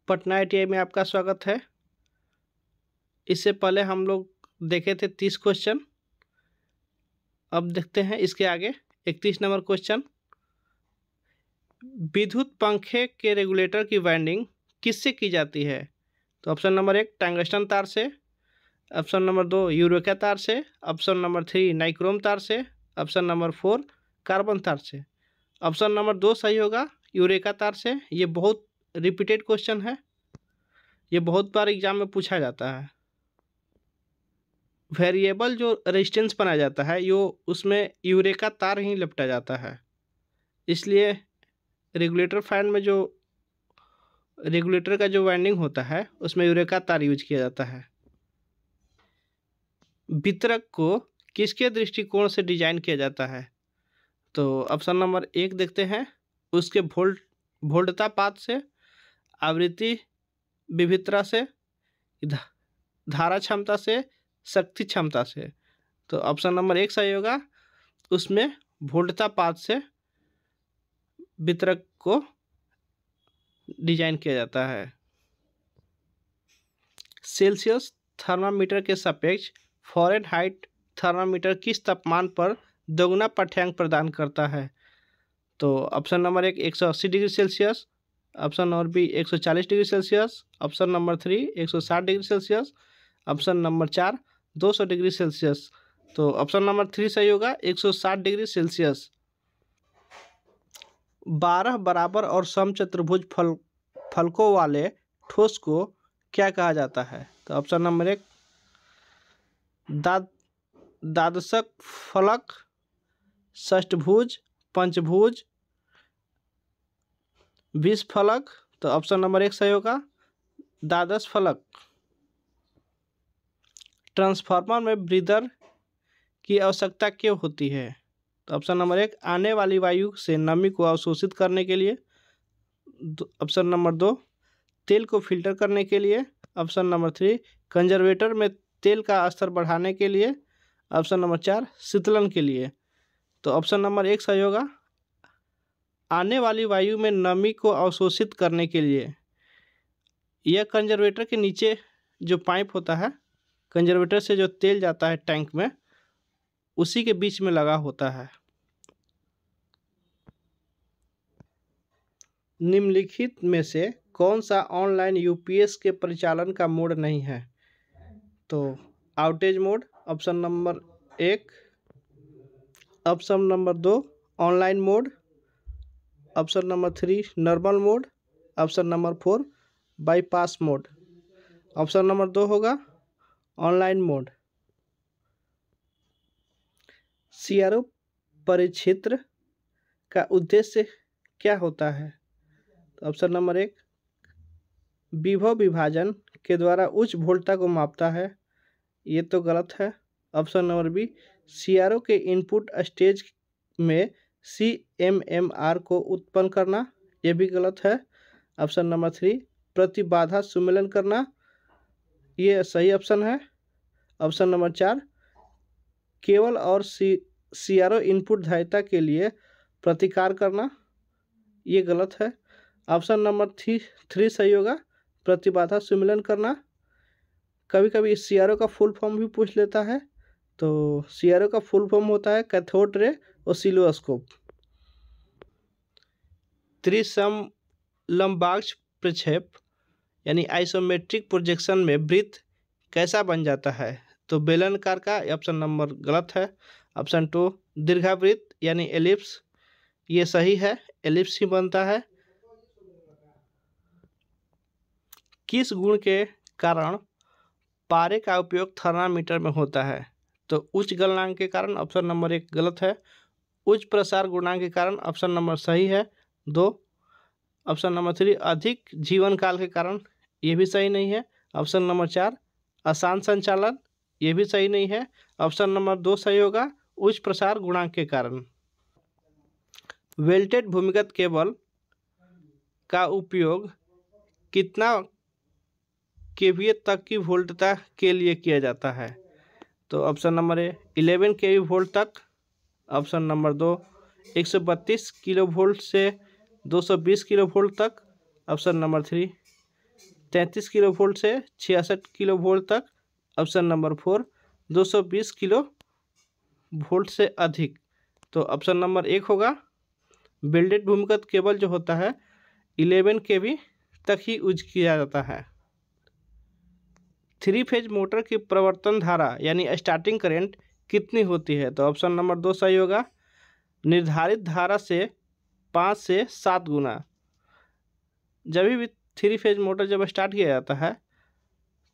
Patna ITI में आपका स्वागत है। इससे पहले हम लोग देखे थे 30 क्वेश्चन। अब देखते हैं इसके आगे 31 नंबर क्वेश्चन। विद्युत पंखे के रेगुलेटर की वाइंडिंग किससे की जाती है? तो ऑप्शन नंबर 1 टंगस्टन तार से, ऑप्शन नंबर 2 यूरेका तार से, ऑप्शन नंबर 3 नाइक्रोम तार से, ऑप्शन नंबर 4 कार्बन तार से। ऑप्शन नंबर 2 सही होगा, यूरेका तार से। ये बहुत रिपीटेड क्वेश्चन है, ये बहुत बार एग्जाम में पूछा जाता है। वेरिएबल जो रेजिस्टेंस बनाया जाता है यो उसमें यूरेका तार ही लपटा जाता है, इसलिए रेगुलेटर फैन में जो रेगुलेटर का जो वाइंडिंग होता है उसमें यूरेका तार यूज किया जाता है। वितरक को किसके दृष्टिकोण से डिजाइन किया जाता है? तो ऑप्शन नंबर 1 देखते हैं, उसके वोल्टता पात से, आवृत्ति विविधता से, धारा क्षमता से, शक्ति क्षमता से। तो ऑप्शन नंबर 1 सही होगा, उसमें वोल्टता पात से वितरक को डिजाइन किया जाता है। सेल्सियस थर्मामीटर के सापेक्ष फ़ारेनहाइट थर्मामीटर किस तापमान पर दोगुना पाठ्यांक प्रदान करता है? तो option number 1 180 degree Celsius, option number B 140 degree Celsius, option number 3 160 degree Celsius, option number 4 200 degree Celsius. तो ऑप्शन नंबर 3 सही होगा, 160 डिग्री सेल्सियस। 12 बराबर और समचतुर्भुज फलकों वाले ठोस को क्या कहा जाता है? तो ऑप्शन नंबर 1 द्वादशक फलक, षष्ठभुज, पंचभुज, विषफलक। तो ऑप्शन नंबर 1 सही होगा, द्वादश फलक। ट्रांसफार्मर में ब्रीदर की आवश्यकता क्यों होती है? तो ऑप्शन नंबर 1 आने वाली वायु से नमी को अवशोषित करने के लिए, ऑप्शन नंबर 2 तेल को फिल्टर करने के लिए, ऑप्शन नंबर 3 कंजर्वेटर में तेल का स्तर बढ़ाने के लिए, ऑप्शन नंबर 4 शीतलन के लिए। तो ऑप्शन नंबर 1 सही होगा, आने वाली वायु में नमी को अवशोषित करने के लिए। यह कंजर्वेटर के नीचे जो पाइप होता है, कंजर्वेटर से जो तेल जाता है टैंक में, उसी के बीच में लगा होता है। निम्नलिखित में से कौन सा ऑनलाइन UPS के परिचालन का मोड नहीं है? तो outage mode option number 1, option number 2 online mode, option number 3 normal mode, option number 4 bypass mode. Option number 2 होगा ऑनलाइन मोड। CRO परिक्षेत्र का उद्देश्य क्या होता है? तो ऑप्शन नंबर 1 विभव विभाजन के द्वारा उच्च वोल्टता को मापता है, ये तो गलत है। ऑप्शन नंबर बी CRO के इनपुट स्टेज में CMMR को उत्पन्न करना, ये भी गलत है। ऑप्शन नंबर 3 प्रतिबाधा सम्मेलन करना, ये सही ऑप्शन है। ऑप्शन नंबर 4 केवल और CRO इनपुट धारिता के लिए प्रतिकार करना, ये गलत है। ऑप्शन नंबर 3 सही होगा, प्रतिबाधा सम्मेलन करना। कभी कभी CRO का फुल फॉर्म भी पूछ लेता है, तो CRO का फुल फॉर्म होता है कैथोड रे ऑसिलोस्कोप। त्रिसमलंबाक्ष प्रक्षेप यानी आइसोमेट्रिक प्रोजेक्शन में वृत्त कैसा बन जाता है? तो बेलनाकार का, ऑप्शन नंबर गलत है। ऑप्शन 2 दीर्घावृत्त यानी एलिप्स, ये सही है, एलिप्स ही बनता है। किस गुण के कारण पारे का उपयोग थर्मामीटर में होता है? तो उच्च गलनांक के कारण, ऑप्शन नंबर 1 गलत है। उच्च प्रसार गुणांक के कारण, ऑप्शन नंबर सही है 2। ऑप्शन नंबर 3 अधिक जीवन काल के कारण, ये भी सही नहीं है। ऑप्शन नंबर 4 आसान संचालन, ये भी सही नहीं है। ऑप्शन नंबर 2 सही होगा, उच्च प्रसार गुणांक के कारण। वेल्टेड भूमिगत केबल का उपयोग कितना kVA तक की वोल्टता के लिए किया जाता है? तो ऑप्शन नंबर 11 kV वोल्ट तक, ऑप्शन नंबर 2 132 किलो वोल्ट से 220 किलो वोल्ट तक, ऑप्शन नंबर 3 33 किलो वोल्ट से 66 किलो वोल्ट तक। ऑप्शन नंबर 4 220 किलो वोल्ट से अधिक। तो ऑप्शन नंबर 1 होगा। बेल्टेड भूमिगत केबल जो होता है 11 kV तक ही यूज किया जाता है। 3 फेज मोटर की प्रवर्तन धारा यानी स्टार्टिंग करंट कितनी होती है? तो ऑप्शन नंबर 2 सही होगा। निर्धारित धारा से 5 से 7 गुना। जब भी 3 फेज मोटर जब स्टार्ट किया जाता है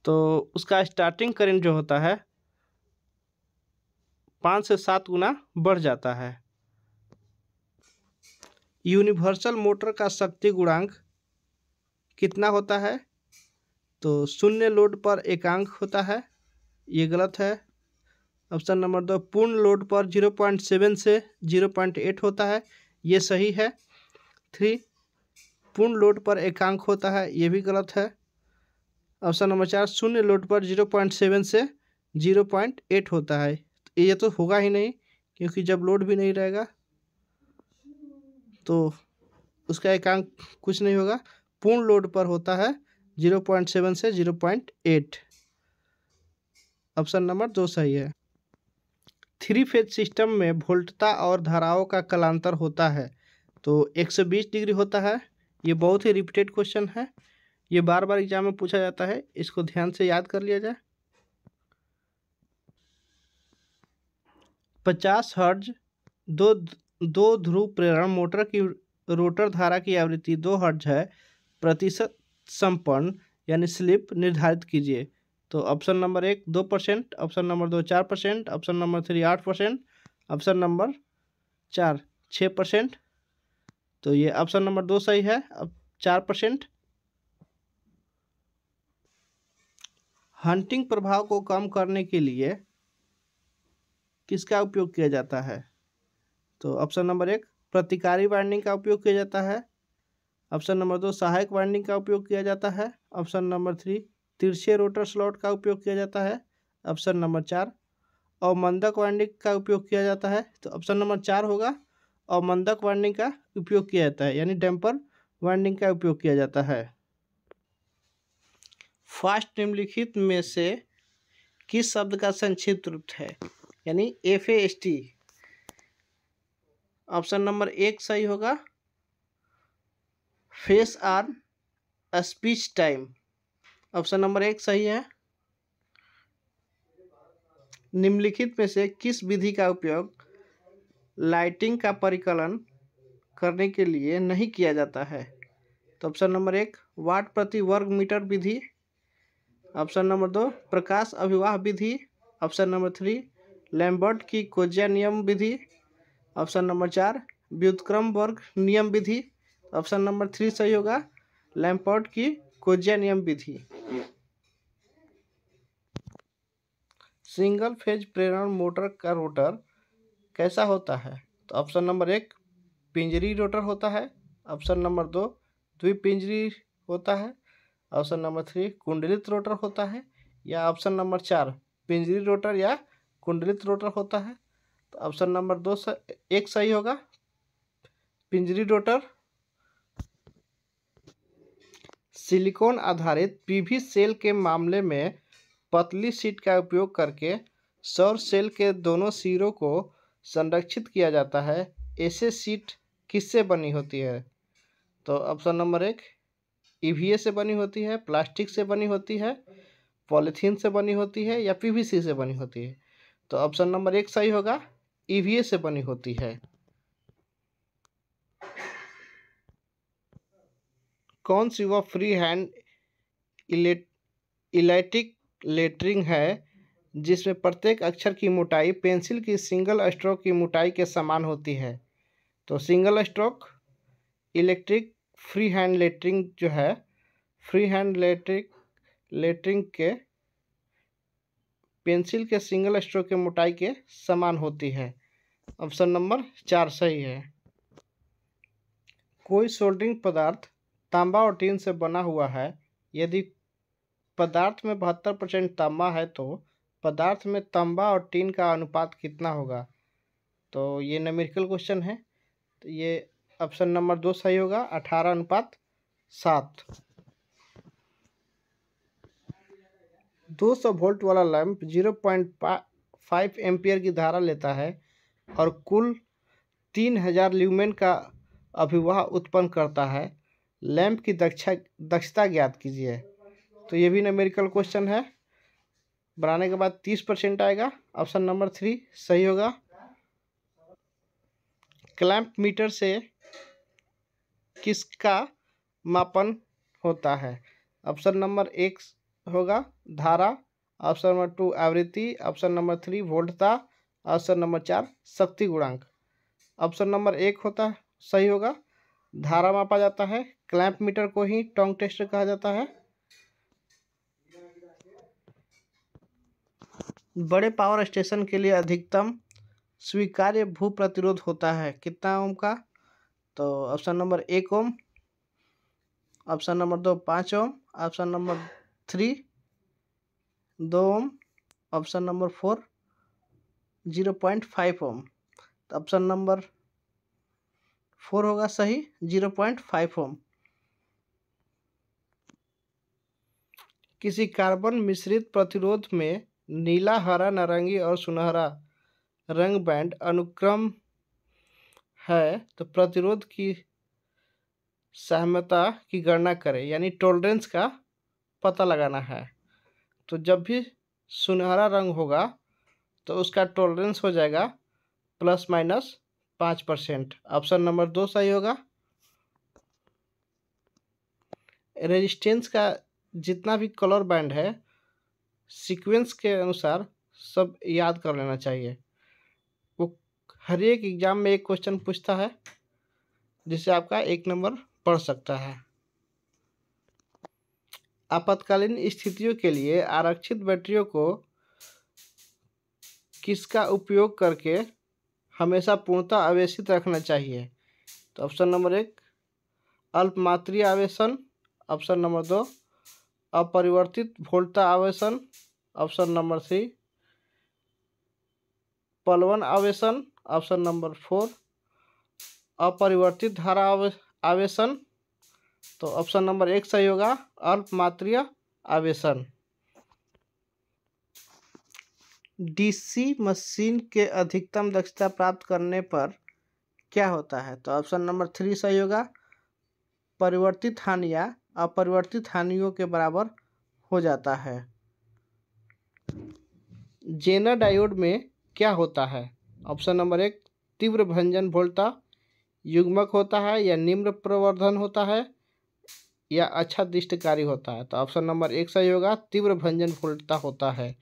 तो उसका स्टार्टिंग करंट जो होता है 5 से 7 गुना बढ़ जाता है। यूनिवर्सल मोटर का शक्ति गुणांक कितना होता है? तो शून्य लोड पर एकांक होता है, ये गलत है। ऑप्शन नंबर 2 पूर्ण लोड पर 0.7 से 0.8 होता है, ये सही है। 3 पूर्ण लोड पर एकांक होता है, ये भी गलत है। ऑप्शन नंबर 4 शून्य लोड पर 0.7 से 0.8 होता है, ये तो होगा ही नहीं क्योंकि जब लोड भी नहीं रहेगा तो उसका एकांक कुछ नहीं होगा। पूर्ण लोड पर होता है 0.7 से 0.8। ऑप्शन नंबर 2 सही है। 3 फेज सिस्टम में वोल्टता और धाराओं का कलांतर होता है तो 120 डिग्री होता है। ये बहुत ही रिपीटेड क्वेश्चन है, ये बार बार एग्जाम में पूछा जाता है, इसको ध्यान से याद कर लिया जाए। 50 हर्ट्ज दो ध्रुव प्रेरण मोटर की रोटर धारा की आवृत्ति 2 हर्ट्ज है, प्रतिशत संपन्न यानी स्लिप निर्धारित कीजिए। तो option number 1 2%, option number 2 4%, option number 3 8%, option number 4 6%। तो ये ऑप्शन नंबर 2 सही है, अब 4%। हंटिंग प्रभाव को कम करने के लिए किसका उपयोग किया जाता है? तो ऑप्शन नंबर 1 प्रतिकारी वाइंडिंग का उपयोग किया जाता है, ऑप्शन नंबर 2 सहायक वाइंडिंग का उपयोग किया जाता है, ऑप्शन नंबर 3 तिरछे रोटर स्लॉट का उपयोग किया जाता है, ऑप्शन नंबर 4 अवमंदक वाइंडिंग का उपयोग किया जाता है। तो ऑप्शन नंबर 4 होगा, अवमंदक वाइंडिंग का उपयोग किया जाता है यानी डैम्पर वाइंडिंग का उपयोग किया जाता है। फास्ट निम्नलिखित में से किस शब्द का संक्षिप्त रूप है यानी FAST? ऑप्शन नंबर 1 सही होगा, face on speech time. Option number 1 सही है। निम्नलिखित में से किस विधि का उपयोग लाइटिंग का परिकलन करने के लिए नहीं किया जाता है? तो ऑप्शन नंबर 1 वाट प्रति वर्ग मीटर विधि, ऑप्शन नंबर 2 प्रकाश अभिवाह विधि, ऑप्शन नंबर 3 लैम्बर्ट की कोज्या नियम विधि, ऑप्शन नंबर 4 व्युत्क्रम वर्ग नियम विधि। ऑप्शन नंबर 3 सही होगा, लैम्बर्ट की कोज्या नियम विधि। सिंगल फेज प्रेरण मोटर का रोटर कैसा होता है? तो ऑप्शन नंबर 1 पिंजरी रोटर होता है, ऑप्शन नंबर 2 द्विपिंजरी होता है, ऑप्शन नंबर 3 कुंडलित रोटर होता है, या ऑप्शन नंबर 4 पिंजरी रोटर या कुंडलित रोटर होता है। तो ऑप्शन नंबर 2 1 सही होगा, पिंजरी रोटर। सिलिकॉन आधारित PV सेल के मामले में पतली शीट का उपयोग करके सौर सेल के दोनों सिरों को संरक्षित किया जाता है। ऐसे शीट किससे बनी होती है? तो ऑप्शन नंबर 1 EVA से बनी होती है, प्लास्टिक से बनी होती है, पॉलीथीन से बनी होती है, या PVC से बनी होती है। तो ऑप्शन नंबर 1 सही होगा, EVA से बनी होती है। कौन सी वह फ्री हैंड इलेक्ट्रिक लेटरिंग है जिसमें प्रत्येक अक्षर की मोटाई पेंसिल की सिंगल स्ट्रोक की मोटाई के समान होती है? तो single stroke electric free hand lettering जो है, फ्री हैंड लेटरिंग के पेंसिल के सिंगल स्ट्रोक की मोटाई के समान होती है। ऑप्शन नंबर 4 सही है। कोई सोल्डरिंग पदार्थ तांबा और टीन से बना हुआ है, यदि पदार्थ में 72% तांबा है तो पदार्थ में तांबा और टीन का अनुपात कितना होगा? तो ये न्यूमेरिकल क्वेश्चन है, तो ये ऑप्शन नंबर 2 सही होगा, 18:7। 200 वोल्ट वाला लैंप 0.5 एम्पियर की धारा लेता है और कुल 3000 ल्यूमेन का अभिवाह उत्पन्न करता है। लैंप की दक्षता ज्ञात कीजिए। तो ये भी न्यूमेरिकल क्वेश्चन है। बनाने के बाद 30% आएगा। ऑप्शन नंबर 3 सही होगा। क्लैंप मीटर से किसका मापन होता है? ऑप्शन नंबर 1 होगा धारा, ऑप्शन नंबर 2 आवृत्ति, ऑप्शन नंबर 3 वोल्टता, ऑप्शन नंबर 4 शक्ति गुणांक। ऑप्शन नंबर 1 होता है सही होगा। धारा मापा जाता है। क्लैंप मीटर को ही टोंग टेस्टर कहा जाता है। बड़े पावर स्टेशन के लिए अधिकतम स्वीकार्य भू प्रतिरोध होता है कितना ओम का? तो ऑप्शन नंबर 1 ओम, ऑप्शन नंबर 2 5 ओम, ऑप्शन नंबर 3 2 ओम, ऑप्शन नंबर 4 0.5 ओम। तो ऑप्शन नंबर 4 होगा सही, 0.5 ओम। किसी कार्बन मिश्रित प्रतिरोध में नीला, हरा, नारंगी और सुनहरा रंग बैंड अनुक्रम है तो प्रतिरोध की सहमता की गणना करें, यानी टॉलरेंस का पता लगाना है। तो जब भी सुनहरा रंग होगा तो उसका टॉलरेंस हो जाएगा ±5%। ऑप्शन नंबर 2 सही होगा। रेजिस्टेंस का जितना भी कलर बैंड है सीक्वेंस के अनुसार सब याद कर लेना चाहिए। वो हर एक एग्जाम में एक क्वेश्चन पूछता है जिससे आपका 1 नंबर पढ़ सकता है। आपातकालीन स्थितियों के लिए आरक्षित बैटरियों को किसका उपयोग करके हमेशा पूर्णतः आवेशित रखना चाहिए? तो ऑप्शन नंबर 1 अल्पमात्रीय आवेशन, ऑप्शन नंबर 2 अपरिवर्तित वोल्टता आवेशन, ऑप्शन नंबर 3 पलवन आवेशन, ऑप्शन नंबर 4 अपरिवर्तित धारा आवेशन। तो ऑप्शन नंबर 1 सही होगा, अल्पमात्रीय आवेशन। डीसी मशीन के अधिकतम दक्षता प्राप्त करने पर क्या होता है? तो ऑप्शन नंबर 3 सही होगा, परिवर्तित हानियाँ अपरिवर्तित हानियों के बराबर हो जाता है। जेनर डायोड में क्या होता है? ऑप्शन नंबर 1 तीव्र भंजन वोल्टता युग्मक होता है या निम्न प्रवर्धन होता है या अच्छा दृष्टिकारी होता है। तो ऑप्शन नंबर 1 सही होगा, तीव्र भंजन वोल्टता होता है।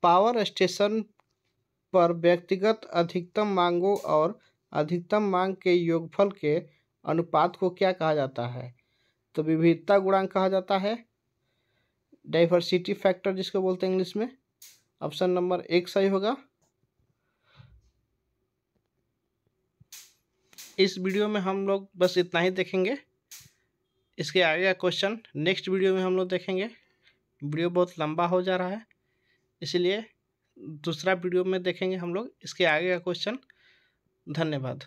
पावर स्टेशन पर व्यक्तिगत अधिकतम मांगों और अधिकतम मांग के योगफल के अनुपात को क्या कहा जाता है? तो विविधता गुणांक कहा जाता है, डाइवर्सिटी फैक्टर जिसको बोलते हैं इंग्लिश में। ऑप्शन नंबर 1 सही होगा। इस वीडियो में हम लोग बस इतना ही देखेंगे। इसके आगे का क्वेश्चन नेक्स्ट वीडियो में हम लोग देखेंगे। वीडियो बहुत लंबा हो जा रहा है, इसलिए दूसरा वीडियो में देखेंगे हम लोग इसके आगे का क्वेश्चन। धन्यवाद।